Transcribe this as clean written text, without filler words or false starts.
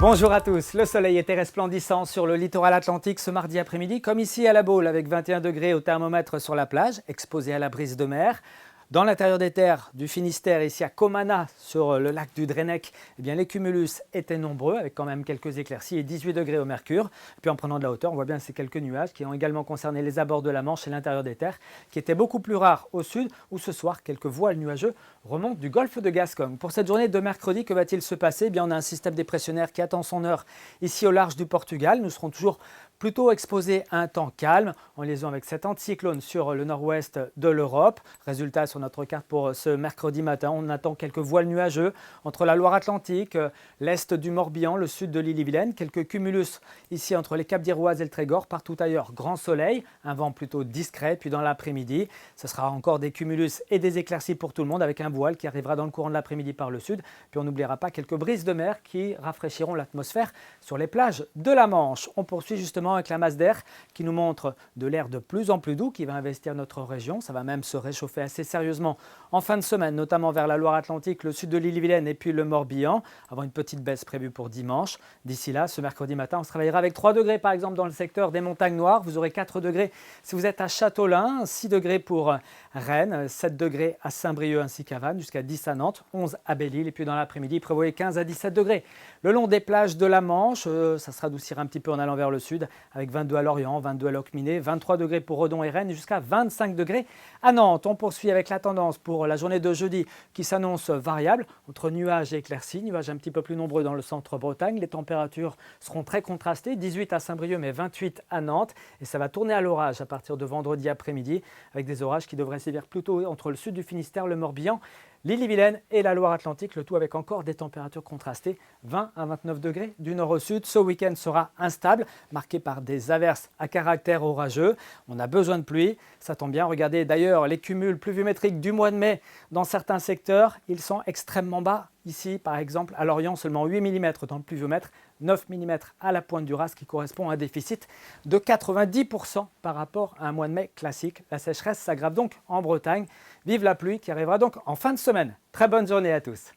Bonjour à tous, le soleil était resplendissant sur le littoral atlantique ce mardi après-midi, comme ici à La Baule avec 21 degrés au thermomètre sur la plage, exposé à la brise de mer. Dans l'intérieur des terres du Finistère, ici à Comana, sur le lac du Drennec, eh bien, les cumulus étaient nombreux, avec quand même quelques éclaircies et 18 degrés au mercure. Puis en prenant de la hauteur, on voit bien ces quelques nuages qui ont également concerné les abords de la Manche et l'intérieur des terres, qui étaient beaucoup plus rares au sud, où ce soir, quelques voiles nuageux remontent du golfe de Gascogne. Pour cette journée de mercredi, que va-t-il se passer? Eh bien, on a un système dépressionnaire qui attend son heure ici au large du Portugal. Nous serons toujours plutôt exposés à un temps calme, en liaison avec cet anticyclone sur le nord-ouest de l'Europe. Résultat, sur notre carte pour ce mercredi matin, on attend quelques voiles nuageux entre la Loire-Atlantique, l'est du Morbihan, le sud de l'Ille-et-Vilaine, quelques cumulus ici entre les Caps d'Iroise et le Trégor. Partout ailleurs, grand soleil, un vent plutôt discret. Puis dans l'après-midi, ce sera encore des cumulus et des éclaircies pour tout le monde, avec un voile qui arrivera dans le courant de l'après-midi par le sud. Puis on n'oubliera pas quelques brises de mer qui rafraîchiront l'atmosphère sur les plages de la Manche. On poursuit justement avec la masse d'air qui nous montre de l'air de plus en plus doux qui va investir notre région. Ça va même se réchauffer assez sérieusement en fin de semaine, notamment vers la Loire-Atlantique, le sud de l'Ille-et-Vilaine et puis le Morbihan, avant une petite baisse prévue pour dimanche. D'ici là, ce mercredi matin, on se réveillera avec 3 degrés par exemple dans le secteur des Montagnes Noires. Vous aurez 4 degrés si vous êtes à Châteaulin, 6 degrés pour Rennes, 7 degrés à Saint-Brieuc ainsi qu'à Vannes, jusqu'à 10 à Nantes, 11 à Belle-Île. Et puis dans l'après-midi, prévoyez 15 à 17 degrés. Le long des plages de la Manche, ça se radoucira un petit peu en allant vers le sud, avec 22 à Lorient, 22 à Locminé, 23 degrés pour Redon et Rennes, jusqu'à 25 degrés à Nantes. On poursuit avec la tendance pour la journée de jeudi qui s'annonce variable, entre nuages et éclaircies, nuages un petit peu plus nombreux dans le centre-Bretagne. Les températures seront très contrastées, 18 à Saint-Brieuc mais 28 à Nantes. Et ça va tourner à l'orage à partir de vendredi après-midi, avec des orages qui devraient sévir plutôt entre le sud du Finistère, le Morbihan, l'Ille-et-Vilaine et la Loire-Atlantique, le tout avec encore des températures contrastées, 20 à 29 degrés du nord au sud. Ce week-end sera instable, marqué par des averses à caractère orageux. On a besoin de pluie, ça tombe bien. Regardez d'ailleurs les cumuls pluviométriques du mois de mai dans certains secteurs, ils sont extrêmement bas. Ici, par exemple, à Lorient, seulement 8 mm dans le pluviomètre, 9 mm à la pointe du Raz, qui correspond à un déficit de 90% par rapport à un mois de mai classique. La sécheresse s'aggrave donc en Bretagne. Vive la pluie qui arrivera donc en fin de semaine. Très bonne journée à tous.